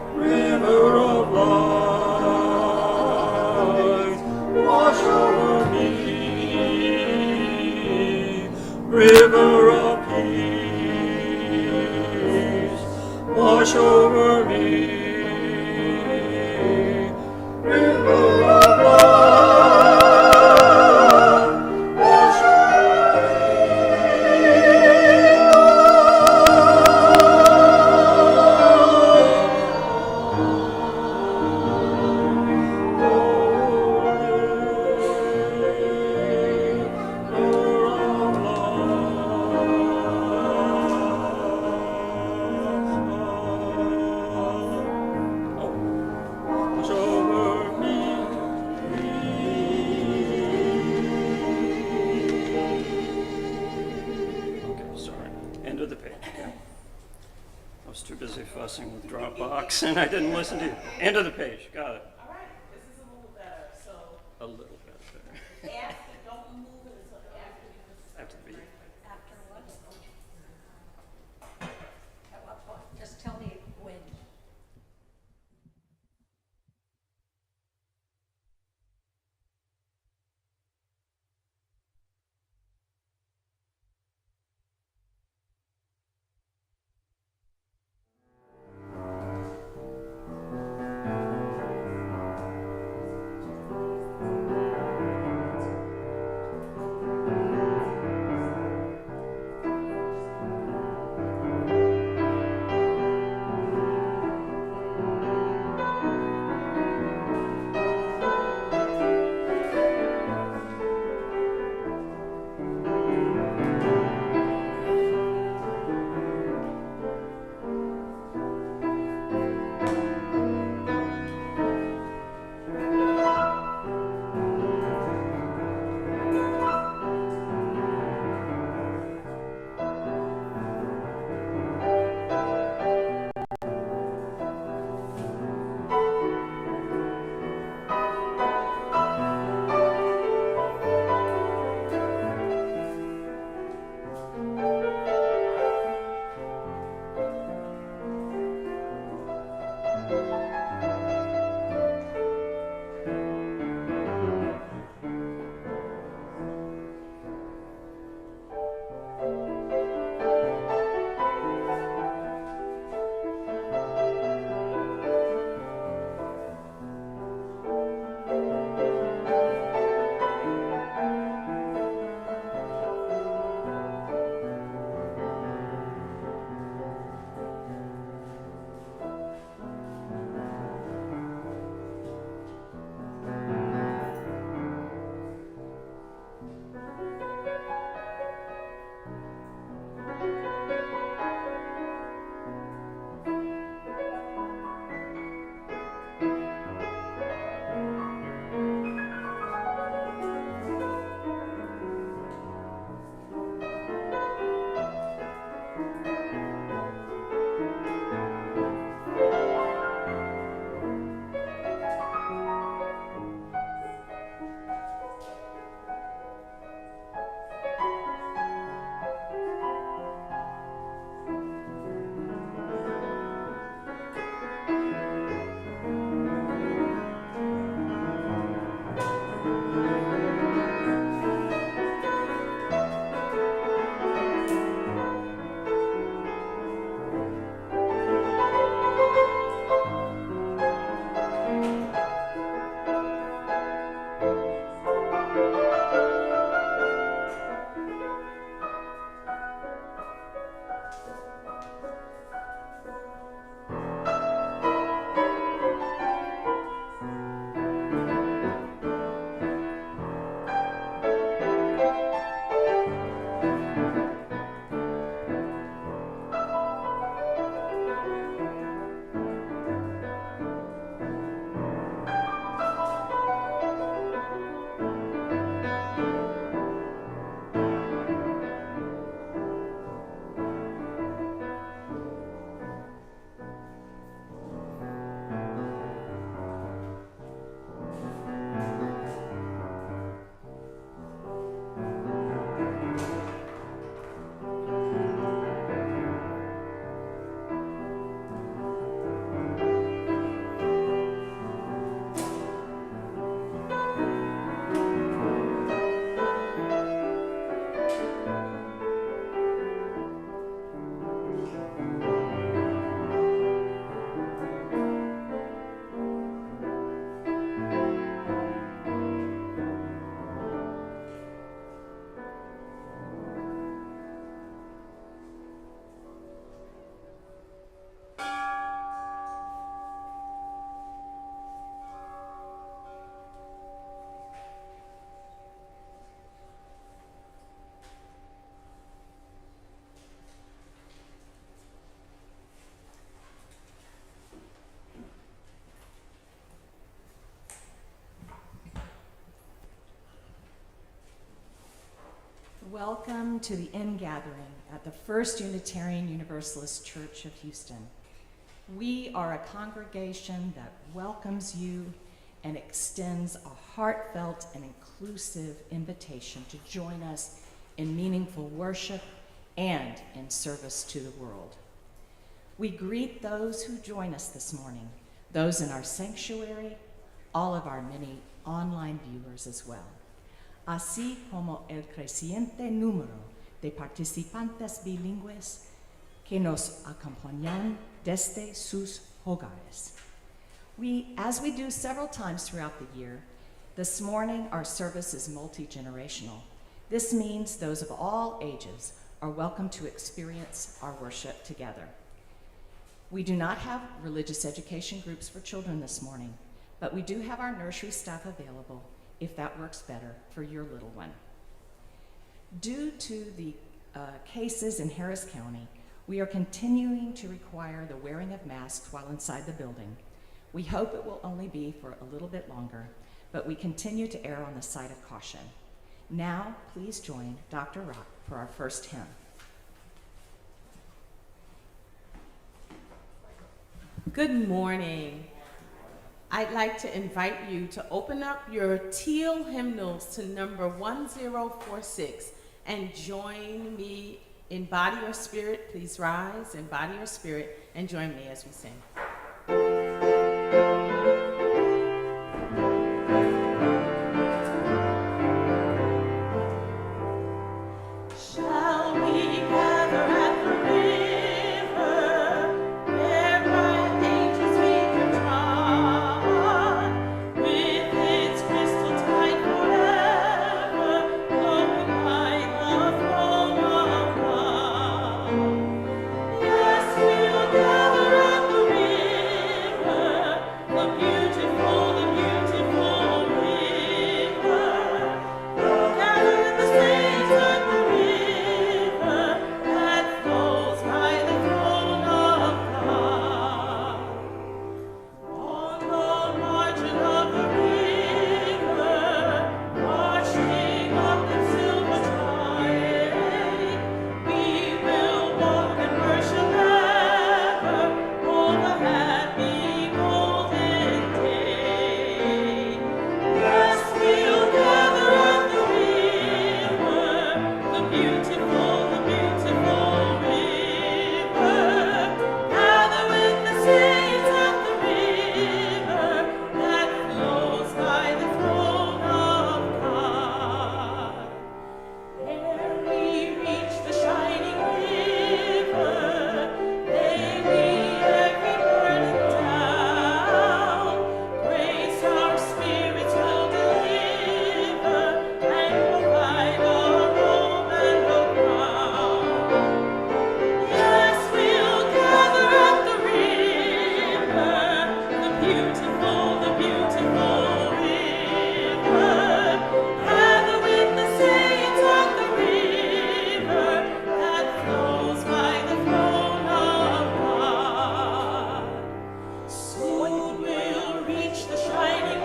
River of books and I didn't listen to you. End of the page. Got it. All right, this is a little better. So A little bit better. after, don't move it until after you After the beat. After what? At what point? Just tell me when. Welcome to the ingathering at the First Unitarian Universalist Church of Houston. We are a congregation that welcomes you and extends a heartfelt and inclusive invitation to join us in meaningful worship and in service to the world. We greet those who join us this morning, those in our sanctuary, all of our many online viewers as well, así como el creciente número de participantes bilingües que nos acompañan desde sus hogares. As we do several times throughout the year, this morning our service is multi-generational. This means those of all ages are welcome to experience our worship together. We do not have religious education groups for children this morning, but we do have our nursery staff available if that works better for your little one. Due to the cases in Harris County, we are continuing to require the wearing of masks while inside the building. We hope it will only be for a little bit longer, but we continue to err on the side of caution. Now, please join Dr. Rock for our first hymn. Good morning. I'd like to invite you to open up your teal hymnals to number 1046 and join me in body or spirit. Please rise in body or spirit and join me as we sing. Shall we gather at the river, where bright angels meet their trod, with its crystal tide forever, flowing by the throne of God? Yes, we'll gather at the river, the beautiful river. We'll gather with the saints at the river that flows by the throne of God. On the margin of the river, watching up the silver tide, we will walk and worship ever, all the happy golden day. Yes, we'll gather at the river, the beautiful river. Gather with the saints at the river that flows by the throne of God. Ere we reach the shining river, lay we every burden down. Grace our spirits will deliver and provide a robe and a crown. Yes, we'll gather at the river, the beautiful river. Gather with the saints at the river that flows by the throne of God. Soon we'll reach the shining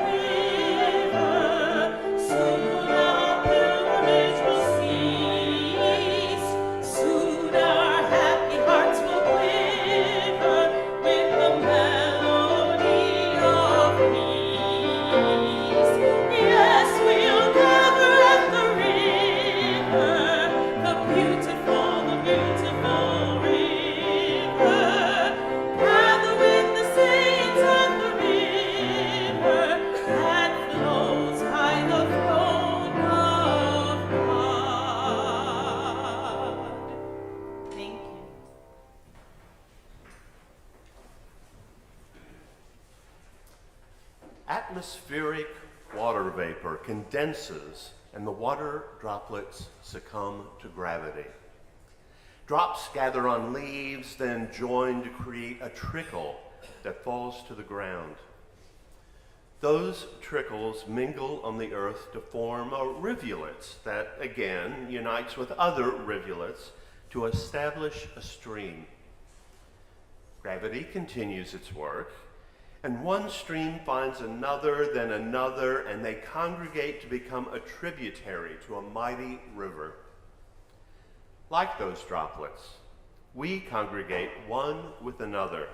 river, soon our pilgrimage will cease, soon our happy hearts will quiver with the melody of peace. Yes, we'll gather at the river, the beautiful river. Gather with the saints at the river that flows by the throne of God. Thank you. Atmospheric water vapor condenses and the water droplets succumb to gravity. Drops gather on leaves, then join to create a trickle that falls to the ground. Those trickles mingle on the earth to form a rivulet that again unites with other rivulets to establish a stream. Gravity continues its work, and one stream finds another, then another, and they congregate to become a tributary to a mighty river. Like those droplets, we congregate one with another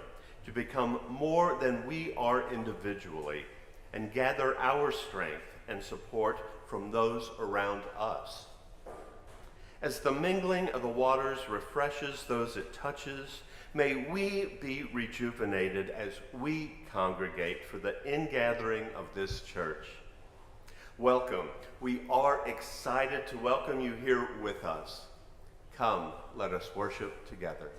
to become more than we are individually and gather our strength and support from those around us. As the mingling of the waters refreshes those it touches, may we be rejuvenated as we congregate for the ingathering of this church. Welcome. We are excited to welcome you here with us. Come, let us worship together.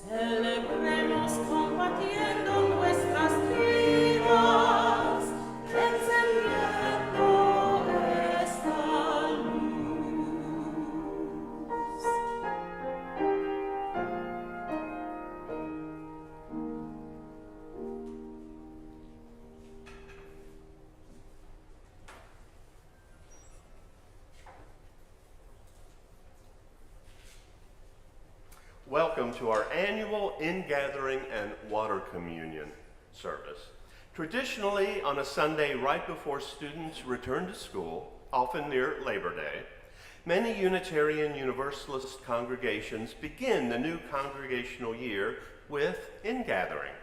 Celebremos combatiendo nuestras vidas, encendiendo esta luz. Welcome to our annual ingathering and water communion service. Traditionally, on a Sunday right before students return to school, often near Labor Day, many Unitarian Universalist congregations begin the new congregational year with ingathering.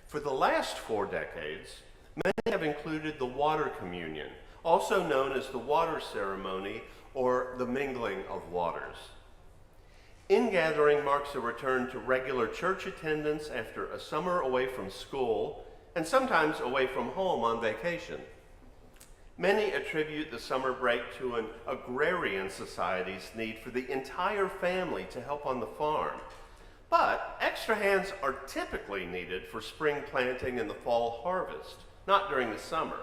For the last 4 decades, many have included the water communion, also known as the water ceremony or the mingling of waters. Ingathering marks a return to regular church attendance after a summer away from school and sometimes away from home on vacation. Many attribute the summer break to an agrarian society's need for the entire family to help on the farm. But extra hands are typically needed for spring planting and the fall harvest, not during the summer.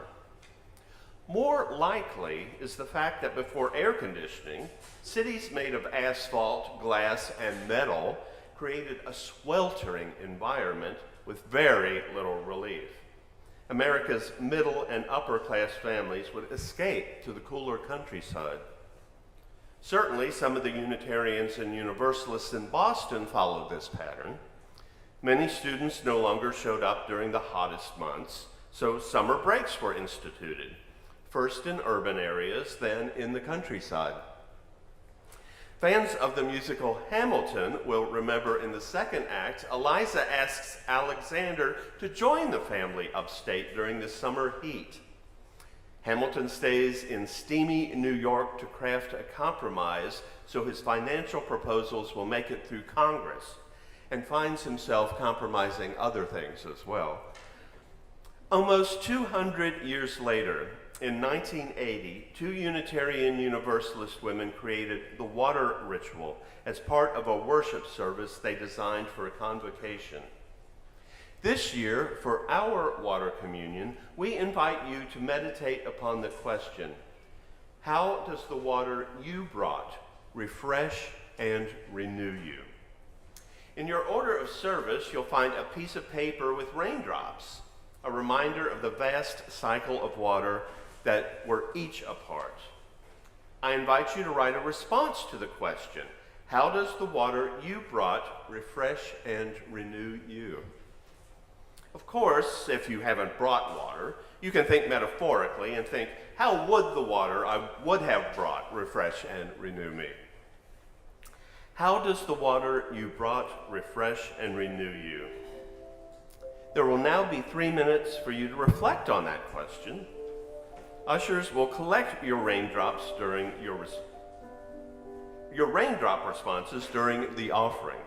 More likely is the fact that before air conditioning, cities made of asphalt, glass, and metal created a sweltering environment with very little relief. America's middle and upper class families would escape to the cooler countryside. Certainly, some of the Unitarians and Universalists in Boston followed this pattern. Many students no longer showed up during the hottest months, so summer breaks were instituted. First in urban areas, then in the countryside. Fans of the musical Hamilton will remember in the second act, Eliza asks Alexander to join the family upstate during the summer heat. Hamilton stays in steamy New York to craft a compromise so his financial proposals will make it through Congress, and finds himself compromising other things as well. Almost 200 years later, in 1980, 2 Unitarian Universalist women created the water ritual as part of a worship service they designed for a convocation. This year, for our water communion, we invite you to meditate upon the question, how does the water you brought refresh and renew you? In your order of service, you'll find a piece of paper with raindrops, a reminder of the vast cycle of water that we're each a part. I invite you to write a response to the question, how does the water you brought refresh and renew you? Of course, if you haven't brought water, you can think metaphorically and think, how would the water I would have brought refresh and renew me? How does the water you brought refresh and renew you? There will now be 3 minutes for you to reflect on that question. Ushers will collect your raindrops during your raindrop responses during the offering,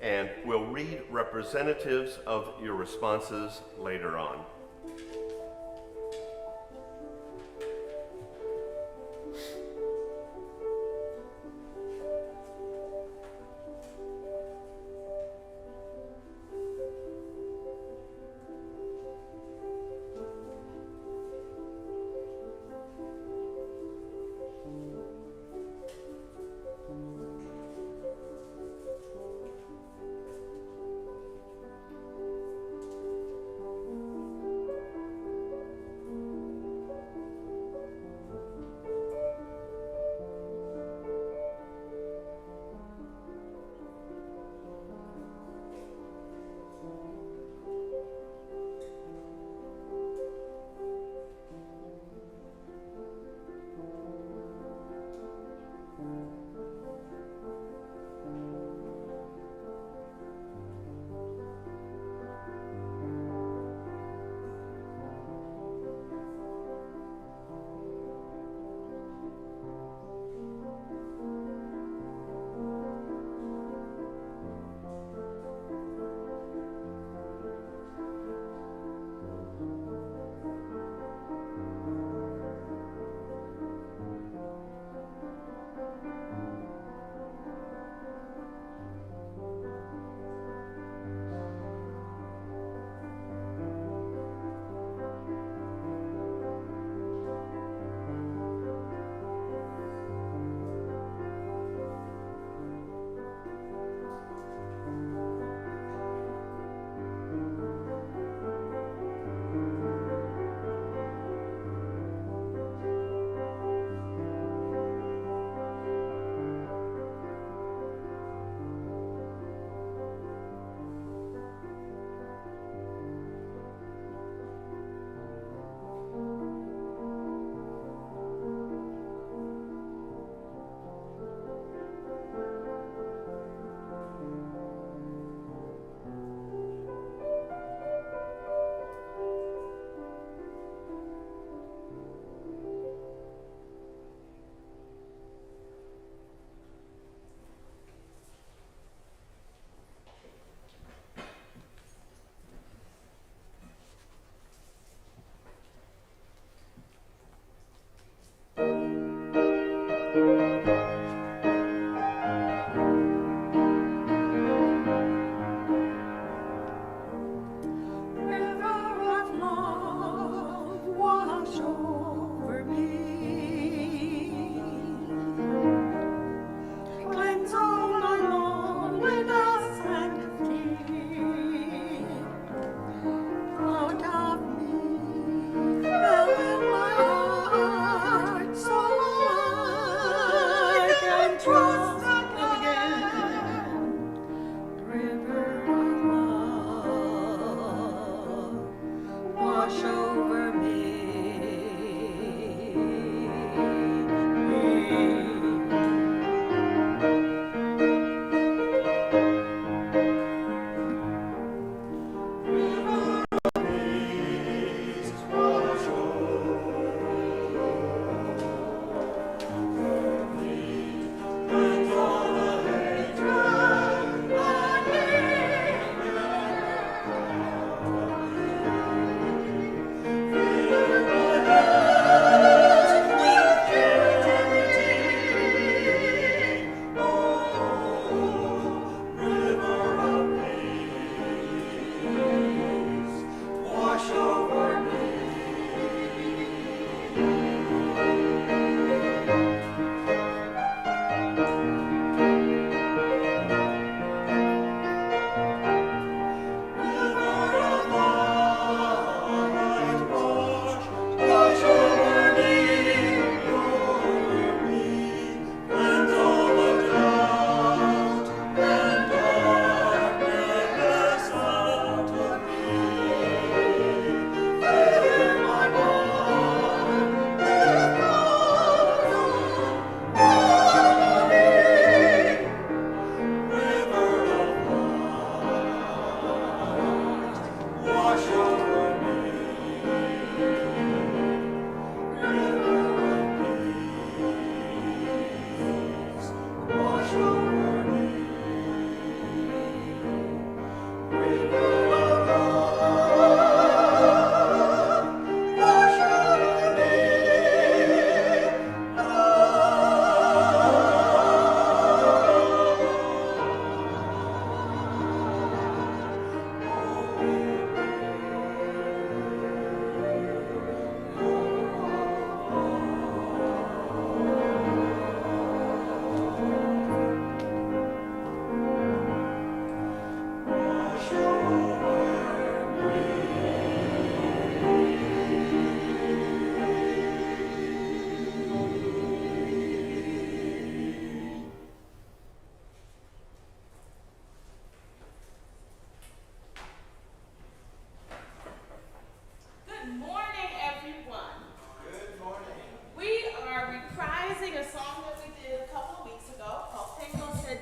and we'll read representatives of your responses later on.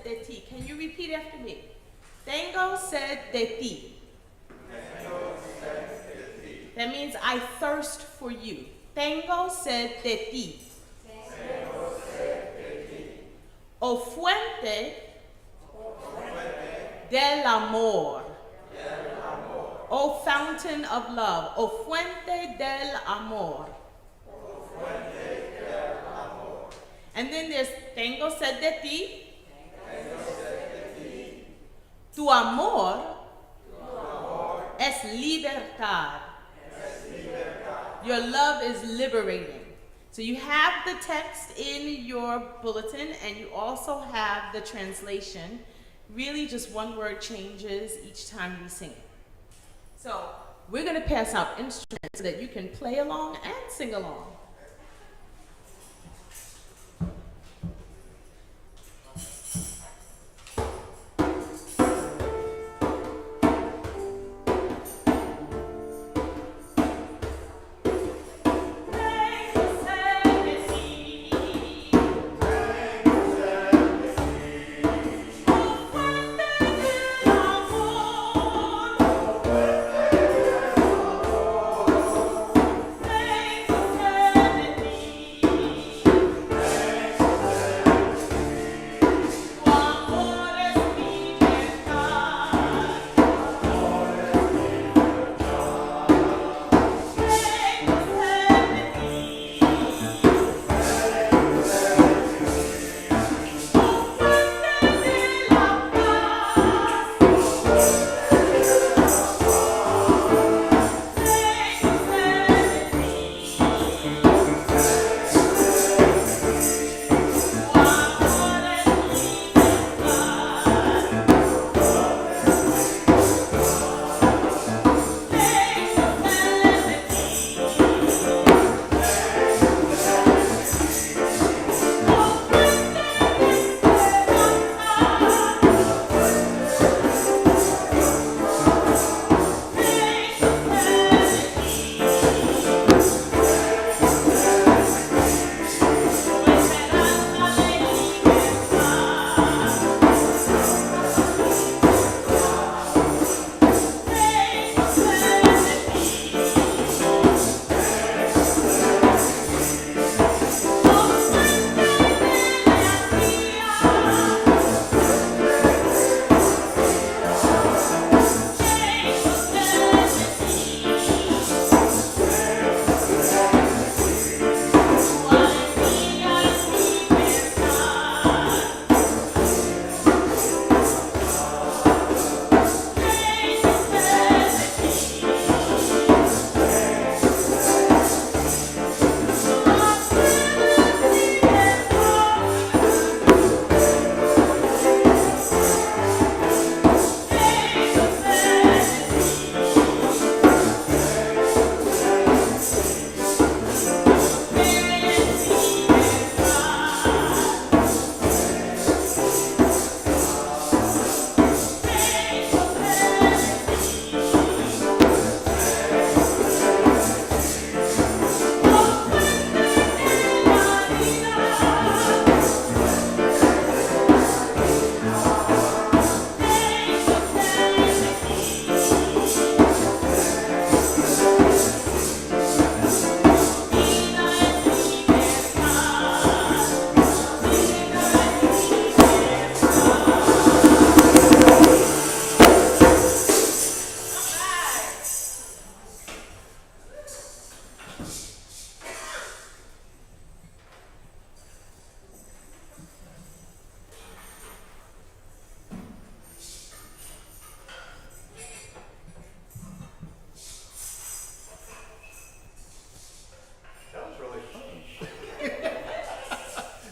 de ti. Can you repeat after me? Tengo sed de ti. That means I thirst for you. Tengo sed de ti. O fuente del amor. O fountain of love. O fuente del amor. And then there's tengo sed de ti. Tu amor es libertad. Your love is liberating. So you have the text in your bulletin and you also have the translation. Really just one word changes each time we sing it. So we're going to pass out instruments so that you can play along and sing along.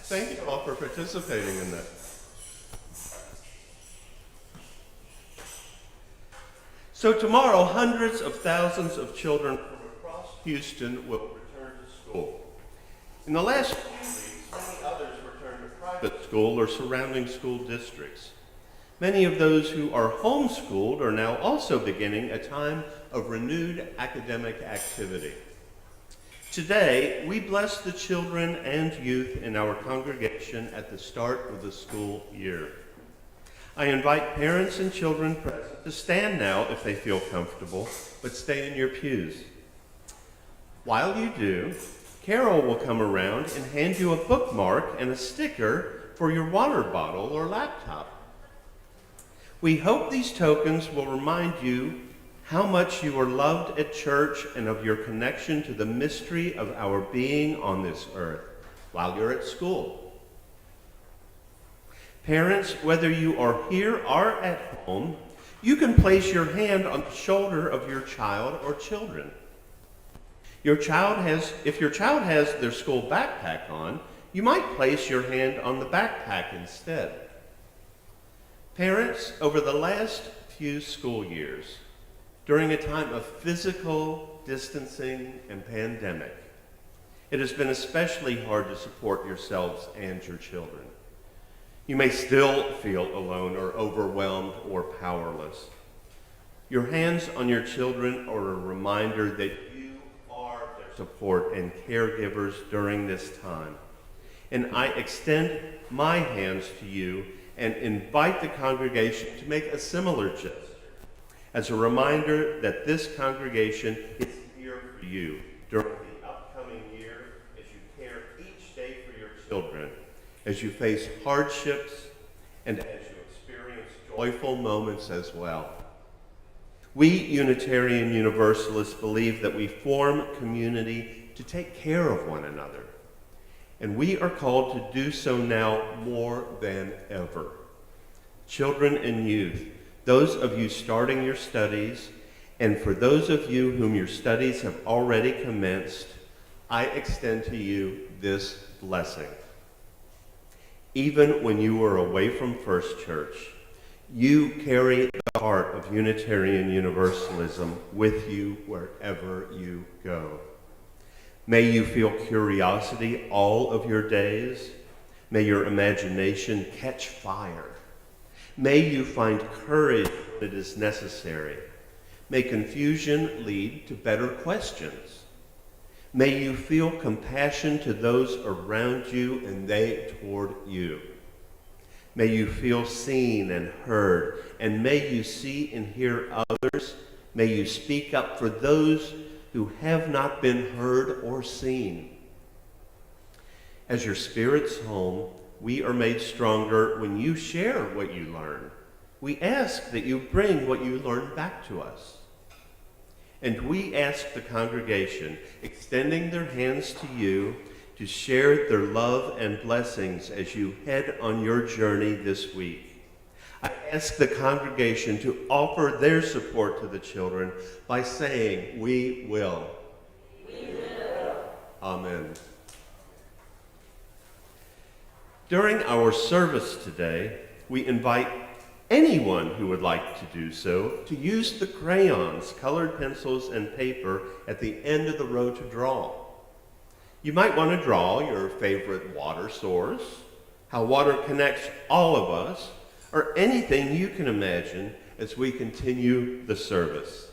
Thank you all for participating in that. So tomorrow, hundreds of thousands of children from across Houston will return to school. In the last few weeks, many others returned to private school or surrounding school districts. Many of those who are homeschooled are now also beginning a time of renewed academic activity. Today, we bless the children and youth in our congregation at the start of the school year. I invite parents and children present to stand now if they feel comfortable, but stay in your pews. While you do, Carol will come around and hand you a bookmark and a sticker for your water bottle or laptop. We hope these tokens will remind you how much you are loved at church and of your connection to the mystery of our being on this earth while you're at school. Parents, whether you are here or at home, you can place your hand on the shoulder of your child or children. If your child has their school backpack on, you might place your hand on the backpack instead. Parents, over the last few school years, during a time of physical distancing and pandemic, it has been especially hard to support yourselves and your children. You may still feel alone or overwhelmed or powerless. Your hands on your children are a reminder that you are their support and caregivers during this time. And I extend my hands to you and invite the congregation to make a similar gesture as a reminder that this congregation is here for you during the upcoming year as you care each day for your children, as you face hardships, and as you experience joyful moments as well. We Unitarian Universalists believe that we form community to take care of one another, and we are called to do so now more than ever. Children and youth, those of you starting your studies, and for those of you whom your studies have already commenced, I extend to you this blessing. Even when you are away from First Church, you carry the heart of Unitarian Universalism with you wherever you go. May you feel curiosity all of your days. May your imagination catch fire. May you find courage when it is necessary. May confusion lead to better questions. May you feel compassion to those around you and they toward you. May you feel seen and heard, and may you see and hear others. May you speak up for those who have not been heard or seen. As your spirit's home, we are made stronger when you share what you learn. We ask that you bring what you learn back to us. And we ask the congregation, extending their hands to you, to share their love and blessings as you head on your journey this week. I ask the congregation to offer their support to the children by saying, "We will." We will. Amen. During our service today, we invite anyone who would like to do so to use the crayons, colored pencils, and paper at the end of the row to draw. You might want to draw your favorite water source, how water connects all of us, or anything you can imagine as we continue the service.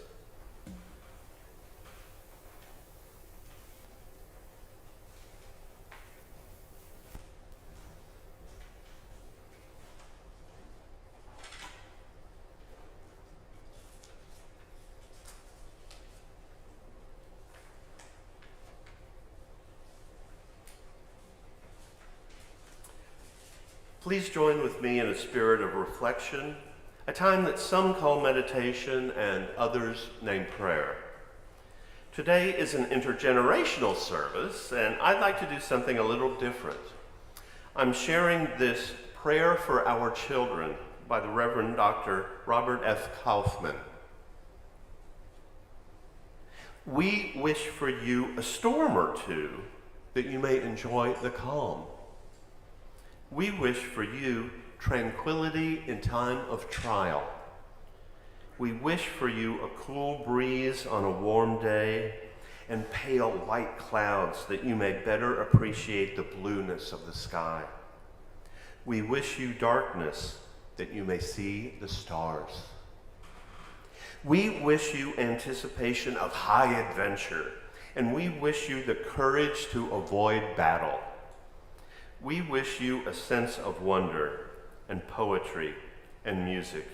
Please join with me in a spirit of reflection, a time that some call meditation and others name prayer. Today is an intergenerational service, and I'd like to do something a little different. I'm sharing this prayer for our children by the Reverend Dr. Robert F. Kaufman. We wish for you a storm or two that you may enjoy the calm. We wish for you tranquility in time of trial. We wish for you a cool breeze on a warm day and pale white clouds that you may better appreciate the blueness of the sky. We wish you darkness that you may see the stars. We wish you anticipation of high adventure, and we wish you the courage to avoid battle. We wish you a sense of wonder and poetry and music.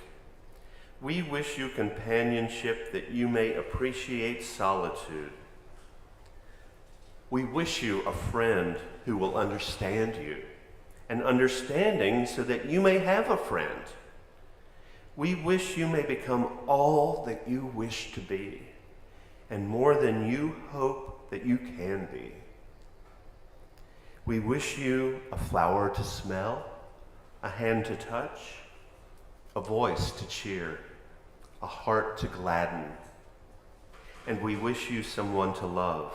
We wish you companionship that you may appreciate solitude. We wish you a friend who will understand you, and understanding so that you may have a friend. We wish you may become all that you wish to be, and more than you hope that you can be. We wish you a flower to smell, a hand to touch, a voice to cheer, a heart to gladden. And we wish you someone to love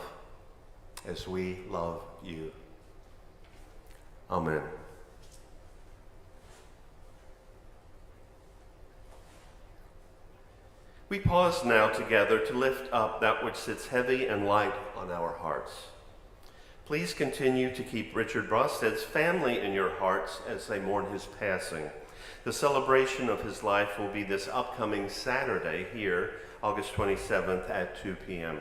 as we love you. Amen. We pause now together to lift up that which sits heavy and light on our hearts. Please continue to keep Richard Brosted's family in your hearts as they mourn his passing. The celebration of his life will be this upcoming Saturday here, August 27th at 2 p.m.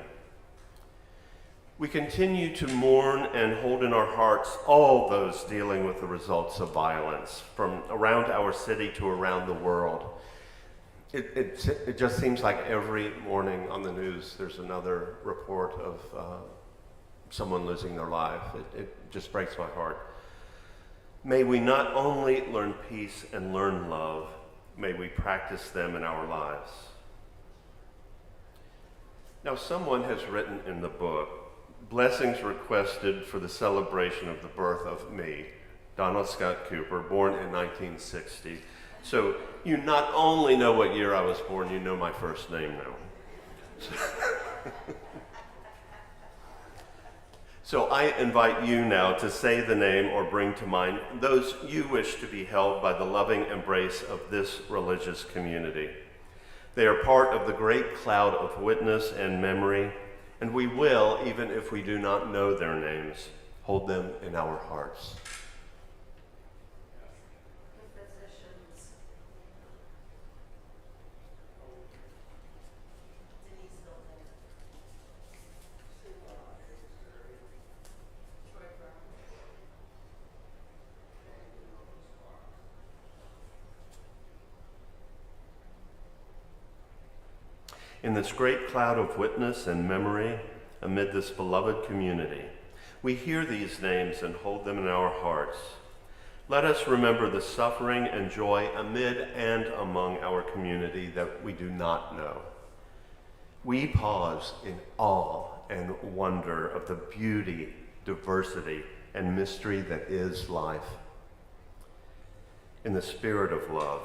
We continue to mourn and hold in our hearts all those dealing with the results of violence from around our city to around the world. It just seems like every morning on the news there's another report of someone losing their life. It just breaks my heart. May we not only learn peace and learn love, may we practice them in our lives. Now, someone has written in the book, blessings requested for the celebration of the birth of me, Donald Scott Cooper, born in 1960. So you not only know what year I was born, you know my first name now. So I invite you now to say the name or bring to mind those you wish to be held by the loving embrace of this religious community. They are part of the great cloud of witness and memory, and we will, even if we do not know their names, hold them in our hearts. In this great cloud of witness and memory, amid this beloved community, we hear these names and hold them in our hearts. Let us remember the suffering and joy amid and among our community that we do not know. We pause in awe and wonder of the beauty, diversity, and mystery that is life. In the spirit of love,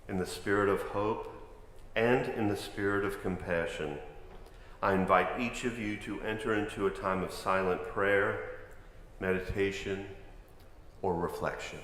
in the spirit of hope, and in the spirit of compassion, I invite each of you to enter into a time of silent prayer, meditation, or reflection.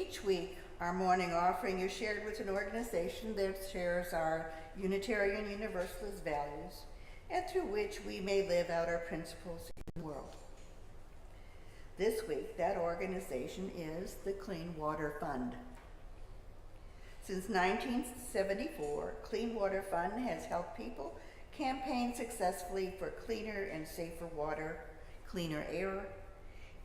Each week, our morning offering is shared with an organization that shares our Unitarian Universalist values and through which we may live out our principles in the world. This week, that organization is the Clean Water Fund. Since 1974, Clean Water Fund has helped people campaign successfully for cleaner and safer water, cleaner air,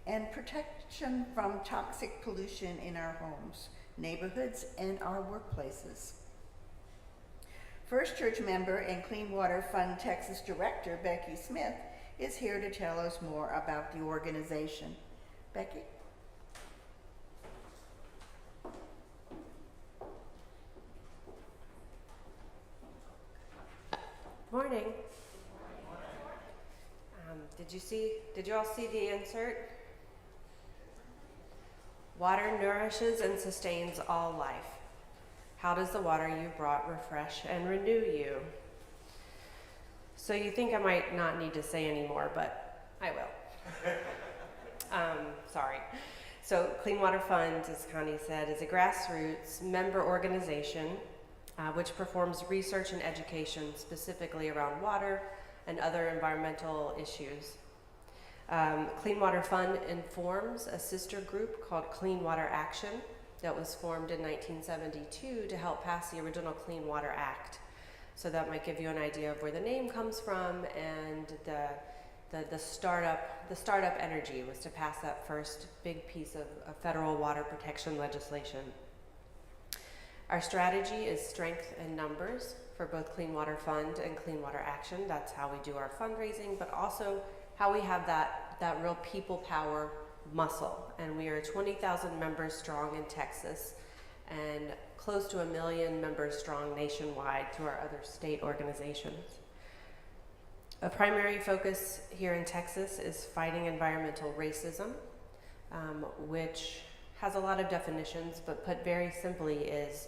and protection from toxic pollution in our homes, neighborhoods, and our workplaces. First Church member and Clean Water Fund Texas Director Becky Smith is here to tell us more about the organization. Becky? Morning. Did you all see the insert? Water nourishes and sustains all life. How does the water you brought refresh and renew you? So you think I might not need to say any more, but I will. Sorry. So Clean Water Fund, as Connie said, is a grassroots member organization which performs research and education specifically around water and other environmental issues. Clean Water Fund informs a sister group called Clean Water Action that was formed in 1972 to help pass the original Clean Water Act. So that might give you an idea of where the name comes from, and the startup energy was to pass that first big piece of federal water protection legislation. Our strategy is strength in numbers for both Clean Water Fund and Clean Water Action. That's how we do our fundraising, but also how we have that real people power muscle. And we are 20,000 members strong in Texas and close to 1 million members strong nationwide through our other state organizations. A primary focus here in Texas is fighting environmental racism, which has a lot of definitions, but put very simply is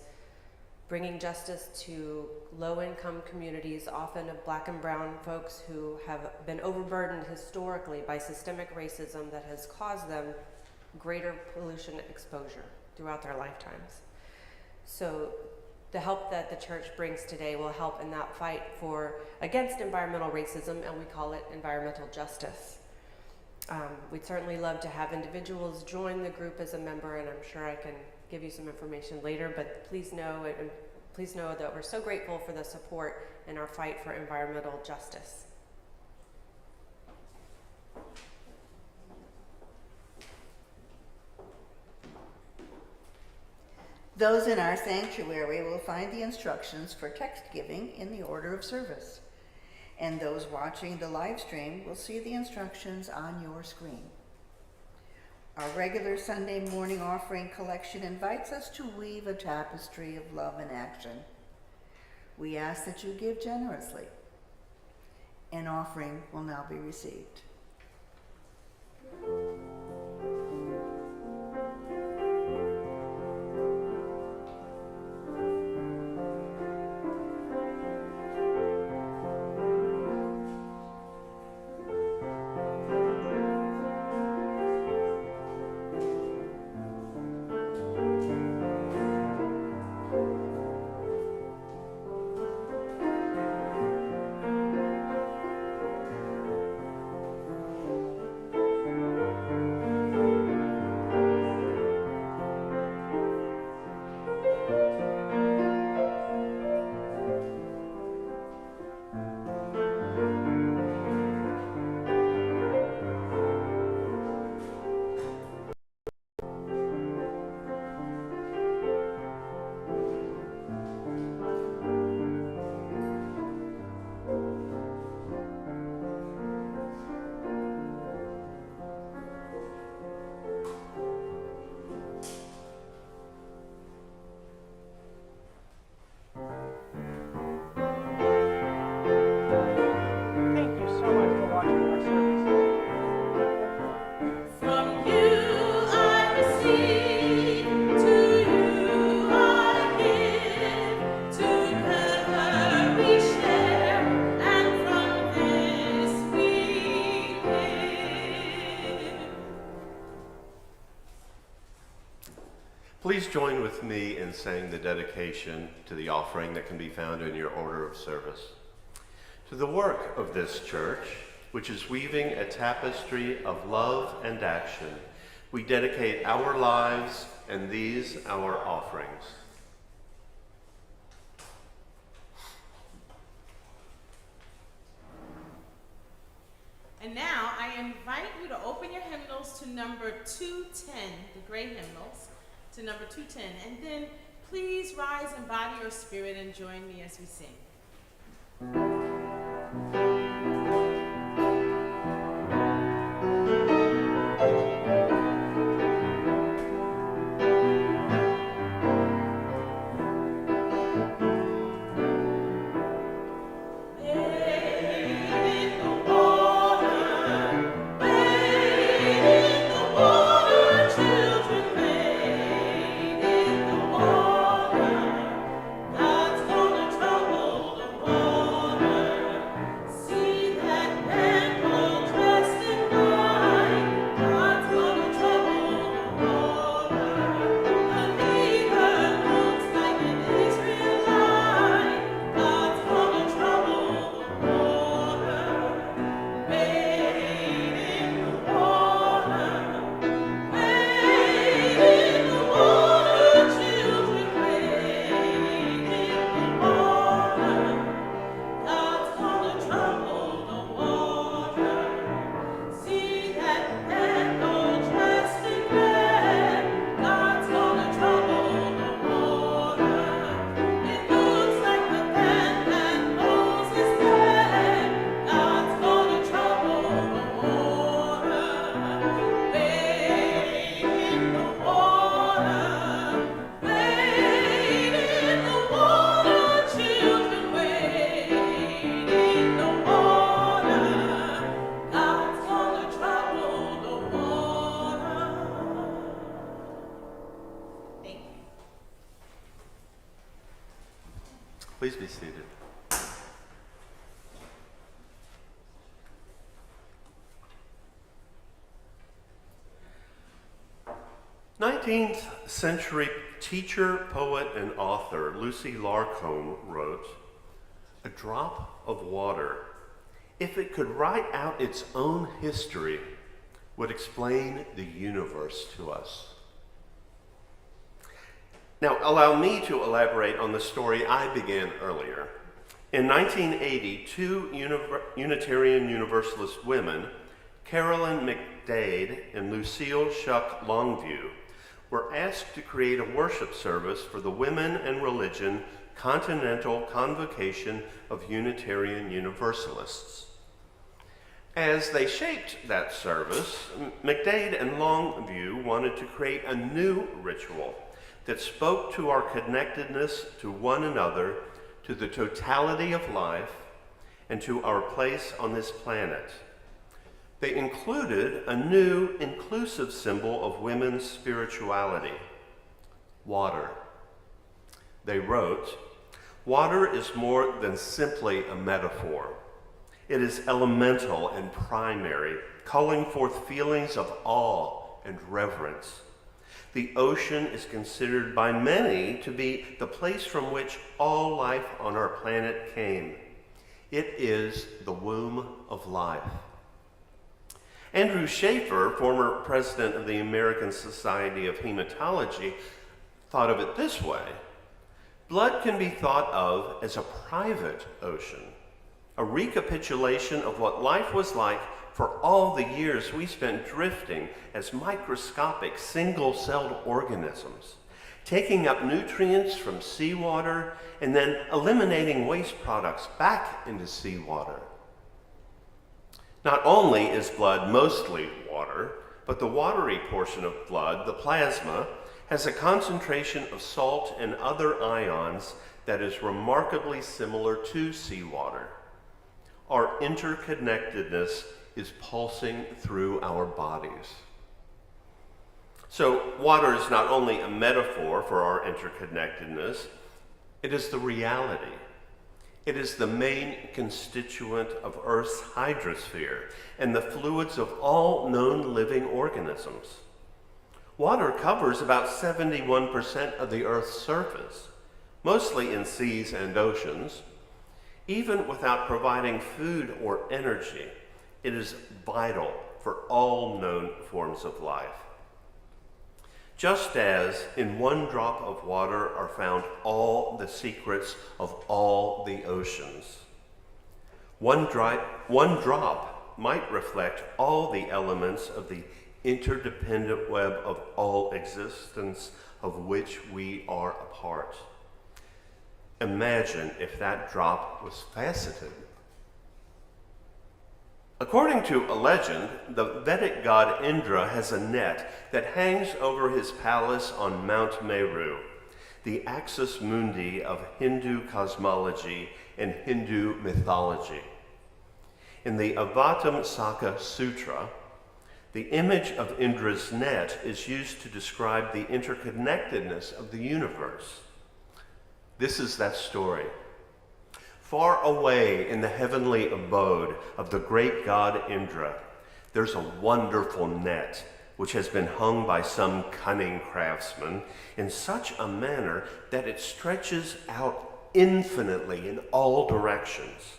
bringing justice to low-income communities, often of Black and brown folks who have been overburdened historically by systemic racism that has caused them greater pollution exposure throughout their lifetimes. So the help that the church brings today will help in that fight against environmental racism, and we call it environmental justice. We'd certainly love to have individuals join the group as a member, and I'm sure I can give you some information later, but please know that we're so grateful for the support in our fight for environmental justice. Those in our sanctuary will find the instructions for text giving in the order of service, and those watching the live stream will see the instructions on your screen. Our regular Sunday morning offering collection invites us to weave a tapestry of love and action. We ask that you give generously. An offering will now be received. Please join with me in saying the dedication to the offering that can be found in your order of service. To the work of this church, which is weaving a tapestry of love and action, we dedicate our lives and these our offerings. And now I invite you to open your hymnals to number 210, the great hymnals, to number 210, and then please rise in body or spirit and join me as we sing. Please be seated. Nineteenth century teacher, poet, and author Lucy Larcombe wrote, "A drop of water, if it could write out its own history, would explain the universe to us." Now, allow me to elaborate on the story I began earlier. In 1980, two Unitarian Universalist women, Carolyn McDade and Lucille Shuck Longview, were asked to create a worship service for the Women and Religion Continental Convocation of Unitarian Universalists. As they shaped that service, McDade and Longview wanted to create a new ritual that spoke to our connectedness to one another, to the totality of life, and to our place on this planet. They included a new inclusive symbol of women's spirituality: water. They wrote, "Water is more than simply a metaphor. It is elemental and primary, calling forth feelings of awe and reverence. The ocean is considered by many to be the place from which all life on our planet came. It is the womb of life." Andrew Schaefer, former president of the American Society of Hematology, thought of it this way: blood can be thought of as a private ocean, a recapitulation of what life was like for all the years we spent drifting as microscopic single-celled organisms, taking up nutrients from seawater and then eliminating waste products back into seawater. Not only is blood mostly water, but the watery portion of blood, the plasma, has a concentration of salt and other ions that is remarkably similar to seawater. Our interconnectedness is pulsing through our bodies. So water is not only a metaphor for our interconnectedness, it is the reality. It is the main constituent of Earth's hydrosphere and the fluids of all known living organisms. Water covers about 71% of the Earth's surface, mostly in seas and oceans. Even without providing food or energy, it is vital for all known forms of life. Just as in one drop of water are found all the secrets of all the oceans, one drop might reflect all the elements of the interdependent web of all existence of which we are a part. Imagine if that drop was faceted. According to a legend, the Vedic god Indra has a net that hangs over his palace on Mount Meru, the axis mundi of Hindu cosmology and Hindu mythology. In the Avatamsaka Sutra, the image of Indra's net is used to describe the interconnectedness of the universe. This is that story. Far away in the heavenly abode of the great god Indra, there's a wonderful net which has been hung by some cunning craftsman in such a manner that it stretches out infinitely in all directions.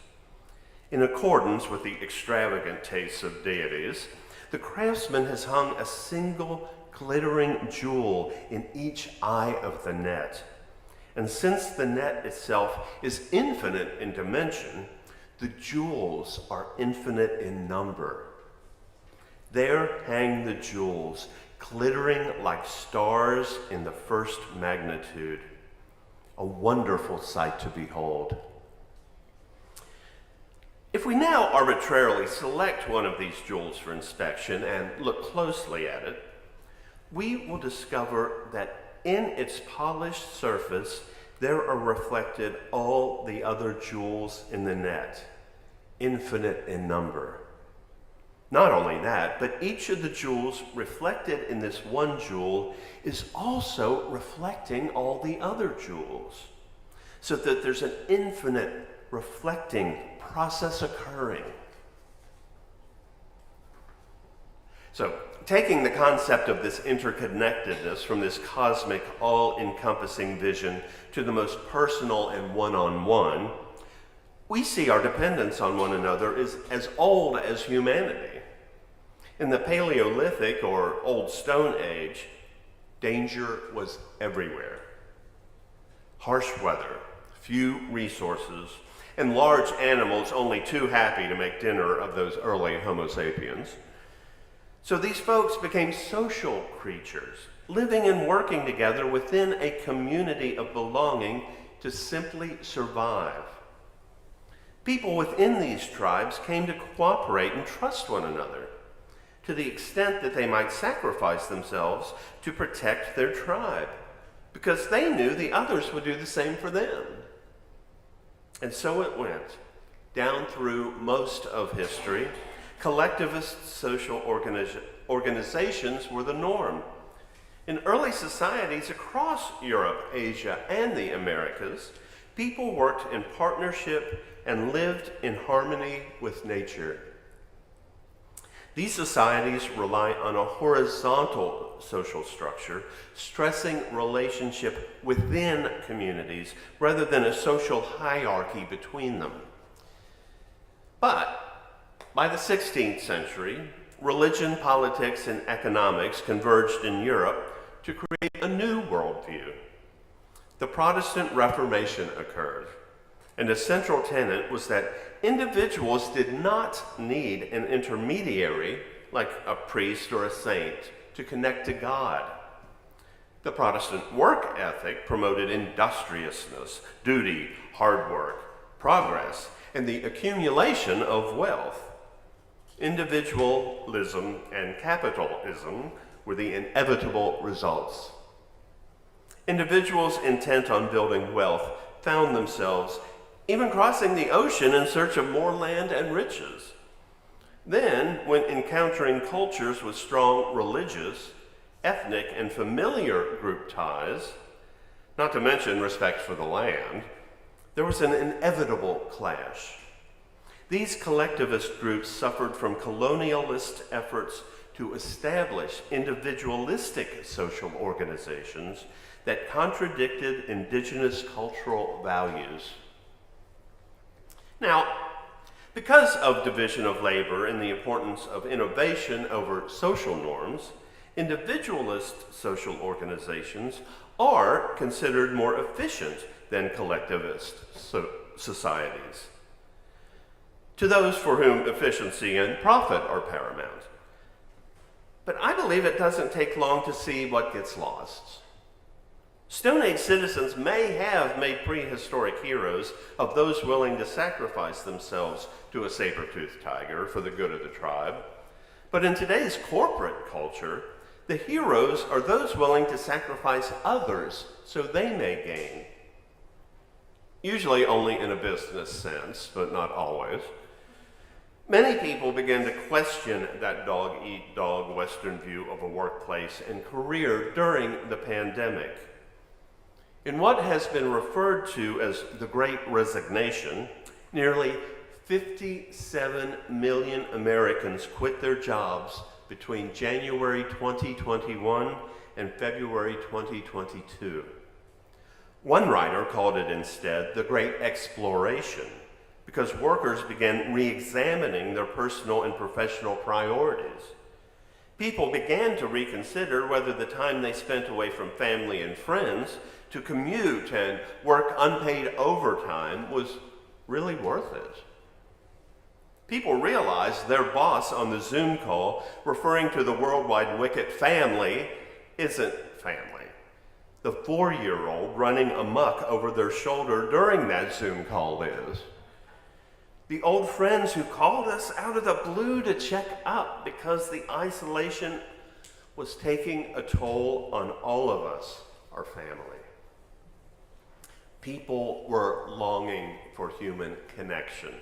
In accordance with the extravagant tastes of deities, the craftsman has hung a single glittering jewel in each eye of the net. And since the net itself is infinite in dimension, the jewels are infinite in number. There hang the jewels, glittering like stars in the first magnitude. A wonderful sight to behold. If we now arbitrarily select one of these jewels for inspection and look closely at it, we will discover that in its polished surface, there are reflected all the other jewels in the net, infinite in number. Not only that, but each of the jewels reflected in this one jewel is also reflecting all the other jewels, so that there's an infinite reflecting process occurring. So, taking the concept of this interconnectedness from this cosmic, all-encompassing vision to the most personal and one-on-one, we see our dependence on one another is as old as humanity. In the Paleolithic or Old Stone Age, danger was everywhere. Harsh weather, few resources, and large animals only too happy to make dinner of those early Homo sapiens. So these folks became social creatures, living and working together within a community of belonging to simply survive. People within these tribes came to cooperate and trust one another, to the extent that they might sacrifice themselves to protect their tribe, because they knew the others would do the same for them. And so it went, down through most of history. Collectivist social organizations were the norm. In early societies across Europe, Asia, and the Americas, people worked in partnership and lived in harmony with nature. These societies rely on a horizontal social structure, stressing relationship within communities rather than a social hierarchy between them. But by the 16th century, religion, politics, and economics converged in Europe to create a new worldview. The Protestant Reformation occurred, and a central tenet was that individuals did not need an intermediary, like a priest or a saint, to connect to God. The Protestant work ethic promoted industriousness, duty, hard work, progress, and the accumulation of wealth. Individualism and capitalism were the inevitable results. Individuals intent on building wealth found themselves even crossing the ocean in search of more land and riches. Then, when encountering cultures with strong religious, ethnic, and familiar group ties, not to mention respect for the land, there was an inevitable clash. These collectivist groups suffered from colonialist efforts to establish individualistic social organizations that contradicted indigenous cultural values. Now, because of division of labor and the importance of innovation over social norms, individualist social organizations are considered more efficient than collectivist societies, to those for whom efficiency and profit are paramount. But I believe it doesn't take long to see what gets lost. Stone Age citizens may have made prehistoric heroes of those willing to sacrifice themselves to a saber-toothed tiger for the good of the tribe. But in today's corporate culture, the heroes are those willing to sacrifice others so they may gain. Usually only in a business sense, but not always. Many people began to question that dog-eat-dog Western view of a workplace and career during the pandemic. In what has been referred to as the Great Resignation, nearly 57 million Americans quit their jobs between January 2021 and February 2022. One writer called it instead the Great Exploration, because workers began re-examining their personal and professional priorities. People began to reconsider whether the time they spent away from family and friends to commute and work unpaid overtime was really worth it. People realized their boss on the Zoom call referring to the worldwide wicket family isn't family. The 4-year-old running amok over their shoulder during that Zoom call is. The old friends who called us out of the blue to check up because the isolation was taking a toll on all of us, our family. People were longing for human connection.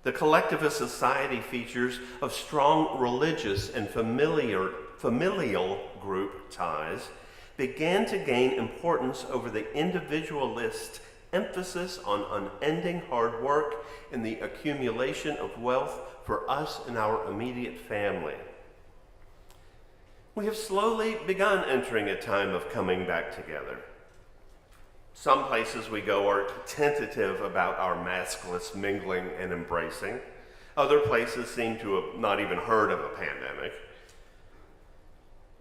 The collectivist society features of strong religious and familial group ties began to gain importance over the individualist emphasis on unending hard work and the accumulation of wealth for us and our immediate family. We have slowly begun entering a time of coming back together. Some places we go are tentative about our maskless mingling and embracing. Other places seem to have not even heard of a pandemic.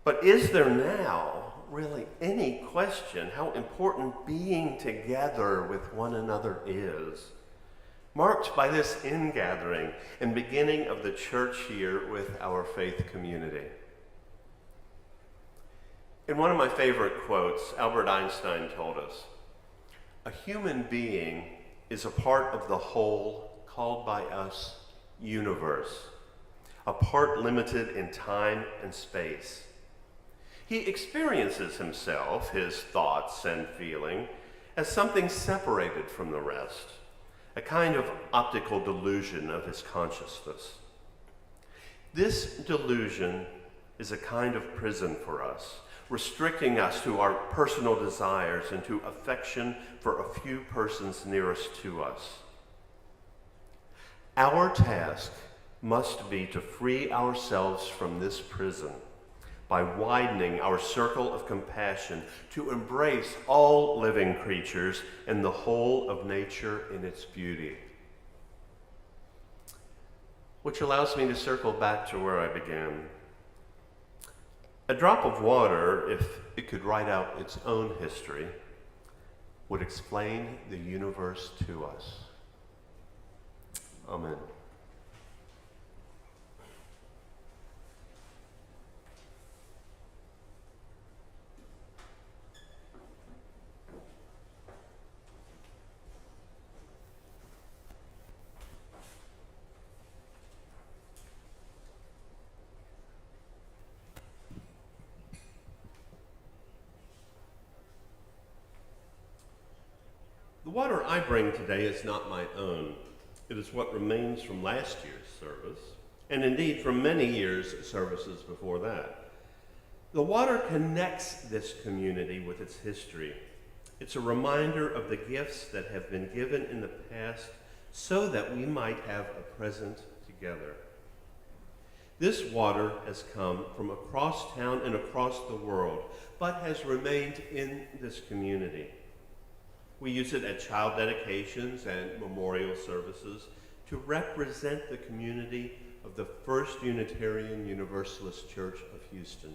But is there now really any question how important being together with one another is? Marked by this ingathering and beginning of the church year with our faith community. In one of my favorite quotes, Albert Einstein told us, "A human being is a part of the whole called by us universe, a part limited in time and space. He experiences himself, his thoughts and feeling, as something separated from the rest, a kind of optical delusion of his consciousness. This delusion is a kind of prison for us, restricting us to our personal desires and to affection for a few persons nearest to us. Our task must be to free ourselves from this prison by widening our circle of compassion to embrace all living creatures and the whole of nature in its beauty." Which allows me to circle back to where I began. A drop of water, if it could write out its own history, would explain the universe to us. Amen. The water I bring today is not my own. It is what remains from last year's service, and indeed from many years' services before that. The water connects this community with its history. It's a reminder of the gifts that have been given in the past so that we might have a present together. This water has come from across town and across the world, but has remained in this community. We use it at child dedications and memorial services to represent the community of the First Unitarian Universalist Church of Houston.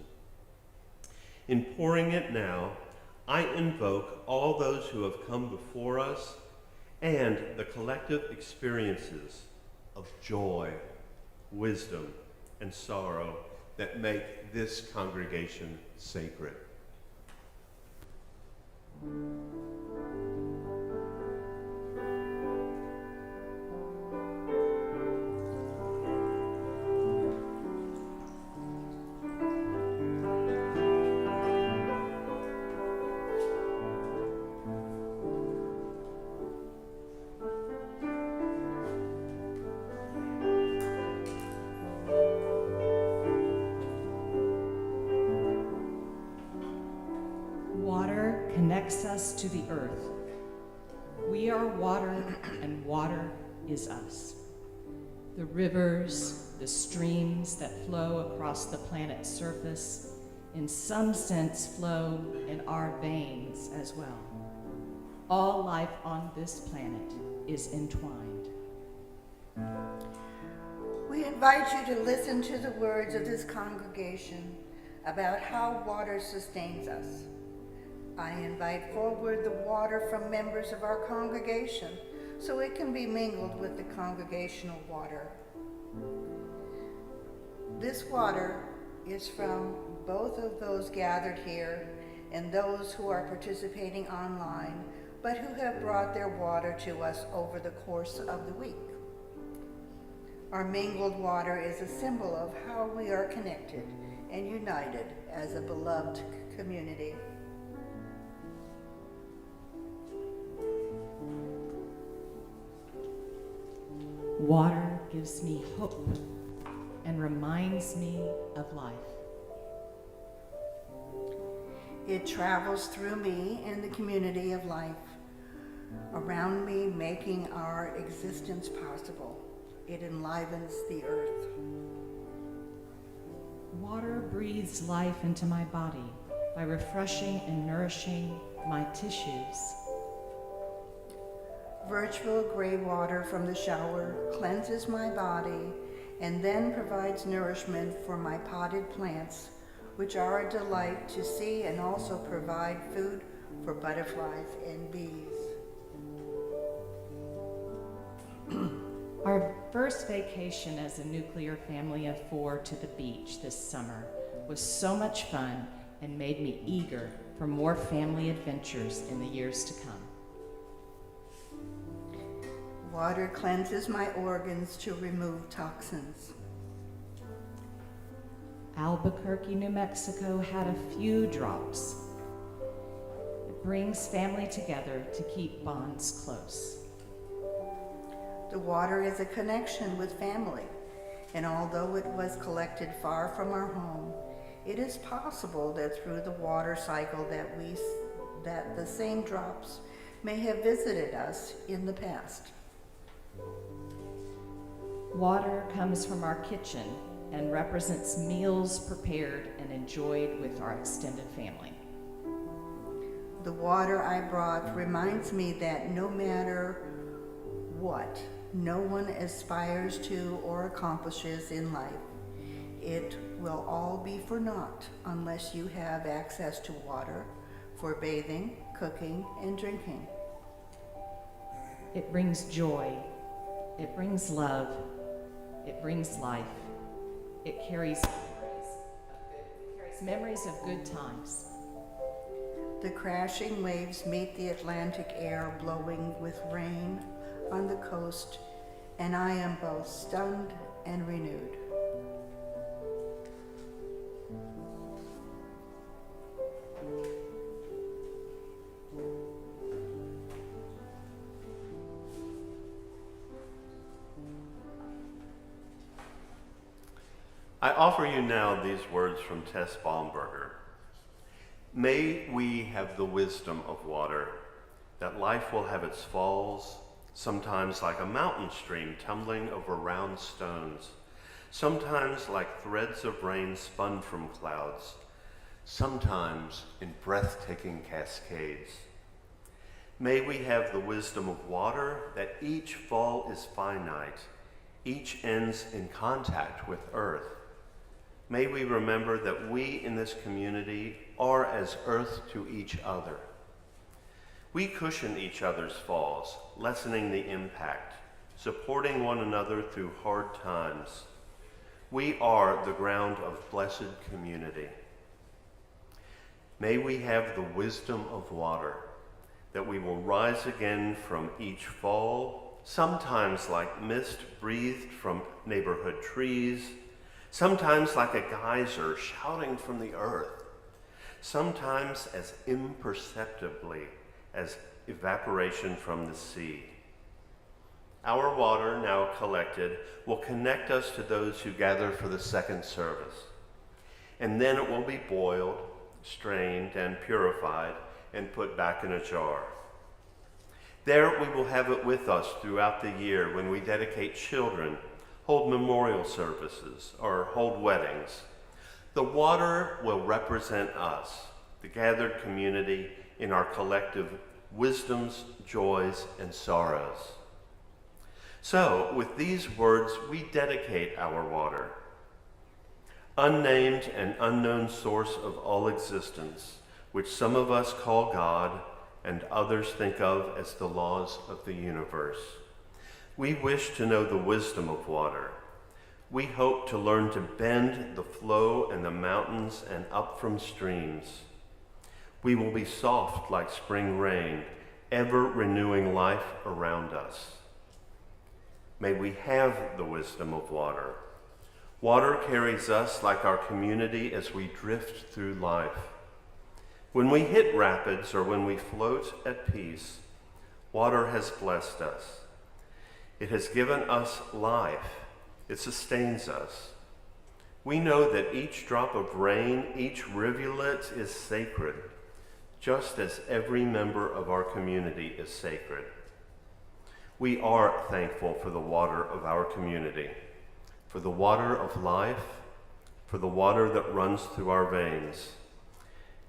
In pouring it now, I invoke all those who have come before us and the collective experiences of joy, wisdom, and sorrow that make this congregation sacred. Water connects us to the earth. We are water, and water is us. The rivers, the streams that flow across the planet's surface, in some sense flow in our veins as well. All life on this planet is entwined. We invite you to listen to the words of this congregation about how water sustains us. I invite forward the water from members of our congregation so it can be mingled with the congregational water. This water is from both of those gathered here and those who are participating online, but who have brought their water to us over the course of the week. Our mingled water is a symbol of how we are connected and united as a beloved community. Water gives me hope and reminds me of life. It travels through me and the community of life around me, making our existence possible. It enlivens the earth. Water breathes life into my body by refreshing and nourishing my tissues. Virtual gray water from the shower cleanses my body and then provides nourishment for my potted plants, which are a delight to see and also provide food for butterflies and bees. Our first vacation as a nuclear family of 4 to the beach this summer was so much fun and made me eager for more family adventures in the years to come. Water cleanses my organs to remove toxins. Albuquerque, New Mexico had a few drops. It brings family together to keep bonds close. The water is a connection with family, and although it was collected far from our home, it is possible that through the water cycle that the same drops may have visited us in the past. Water comes from our kitchen and represents meals prepared and enjoyed with our extended family. The water I brought reminds me that no matter what no one aspires to or accomplishes in life, it will all be for naught unless you have access to water for bathing, cooking, and drinking. It brings joy, it brings love, it brings life. It carries memories of good times. The crashing waves meet the Atlantic air blowing with rain on the coast, and I am both stunned and renewed. I offer you now these words from Tess Baumberger. May we have the wisdom of water, that life will have its falls, sometimes like a mountain stream tumbling over round stones, sometimes like threads of rain spun from clouds, sometimes in breathtaking cascades. May we have the wisdom of water that each fall is finite, each ends in contact with earth. May we remember that we in this community are as earth to each other. We cushion each other's falls, lessening the impact, supporting one another through hard times. We are the ground of blessed community. May we have the wisdom of water, that we will rise again from each fall, sometimes like mist breathed from neighborhood trees, sometimes like a geyser shouting from the earth, sometimes as imperceptibly as evaporation from the sea. Our water, now collected, will connect us to those who gather for the second service, and then it will be boiled, strained, and purified, and put back in a jar. There we will have it with us throughout the year when we dedicate children, hold memorial services, or hold weddings. The water will represent us, the gathered community, in our collective wisdoms, joys, and sorrows. So, with these words, we dedicate our water. Unnamed and unknown source of all existence, which some of us call God and others think of as the laws of the universe. We wish to know the wisdom of water. We hope to learn to bend the flow and the mountains and up from streams. We will be soft like spring rain, ever renewing life around us. May we have the wisdom of water. Water carries us like our community as we drift through life. When we hit rapids or when we float at peace, water has blessed us. It has given us life. It sustains us. We know that each drop of rain, each rivulet is sacred, just as every member of our community is sacred. We are thankful for the water of our community, for the water of life, for the water that runs through our veins.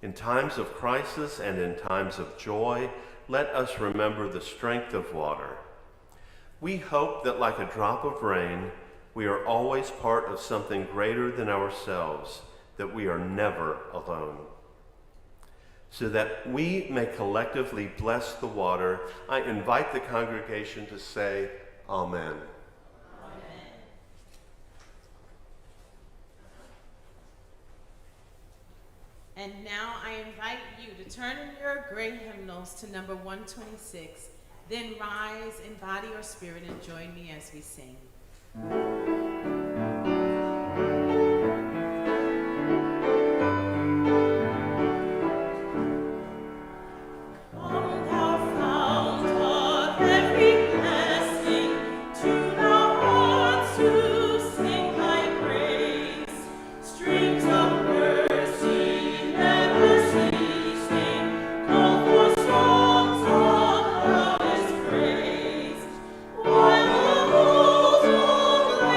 In times of crisis and in times of joy, let us remember the strength of water. We hope that like a drop of rain, we are always part of something greater than ourselves, that we are never alone. So that we may collectively bless the water, I invite the congregation to say, Amen. And now I invite you to turn in your gray hymnals to number 126. Then rise in body or spirit and join me as we sing. While the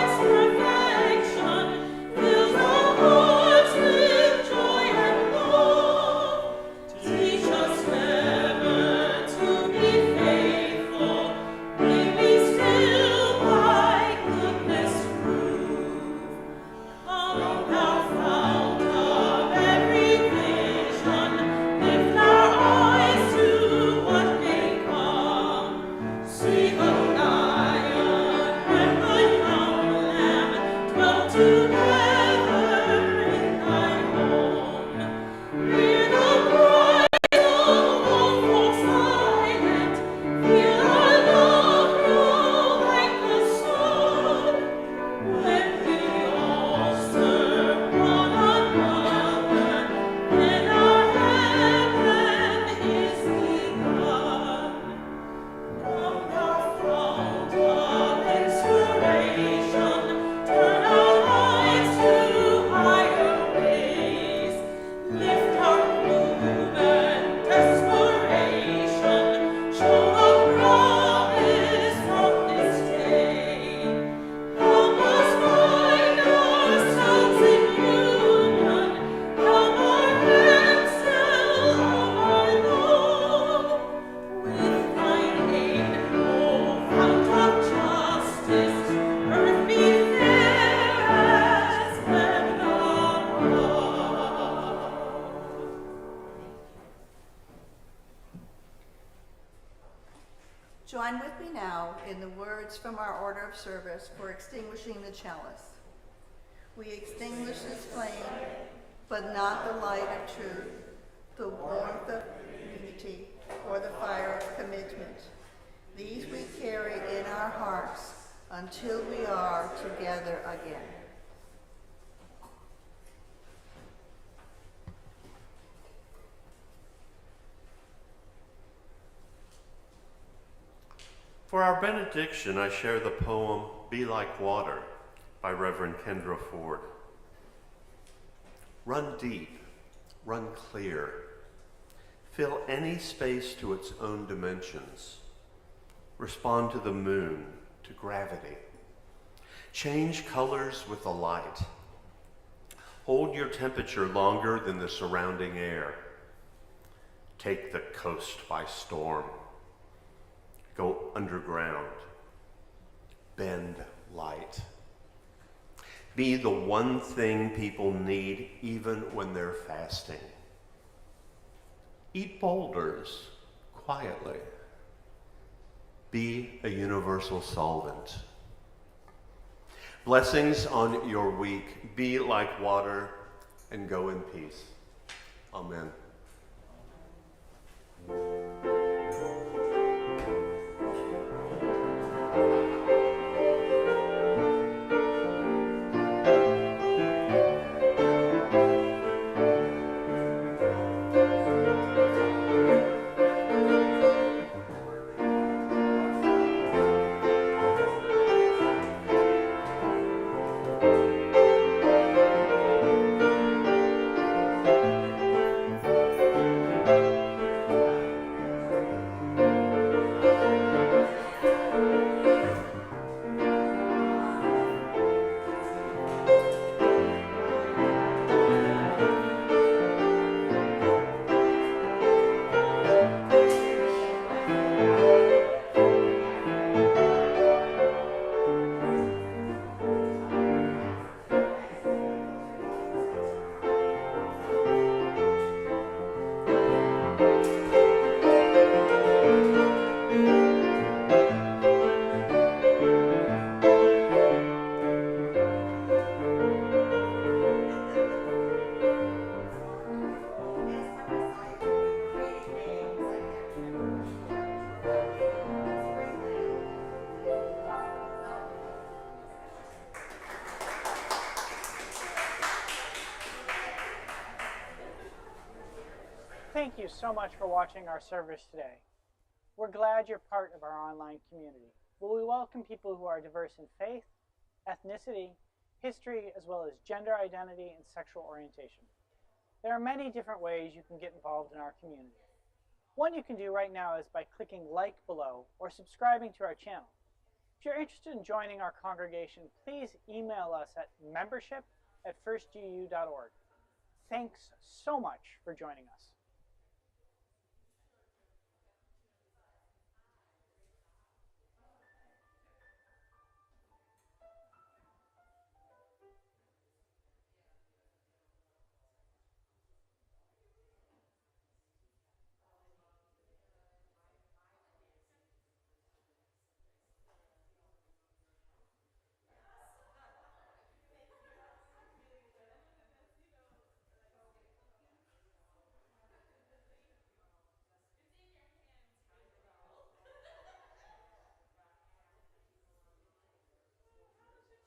join with me now in the words from our order of service for extinguishing the chalice. We extinguish this flame, but not the light of truth, the warmth of unity, or the fire of commitment. These we carry in our hearts until we are together again. For our benediction, I share the poem Be Like Water by Reverend Kendra Ford. Run deep, run clear. Fill any space to its own dimensions. Respond to the moon, to gravity. Change colors with the light. Hold your temperature longer than the surrounding air. Take the coast by storm. Go underground. Bend light. Be the one thing people need even when they're fasting. Eat boulders quietly. Be a universal solvent. Blessings on your week. Be like water and go in peace. Amen. Thank you so much for watching our service today. We're glad you're part of our online community, where we welcome people who are diverse in faith, ethnicity, history, as well as gender identity and sexual orientation. There are many different ways you can get involved in our community. One you can do right now is by clicking like below or subscribing to our channel. If you're interested in joining our congregation, please email us at membership@firstuuhouston.org. Thanks so much for joining us.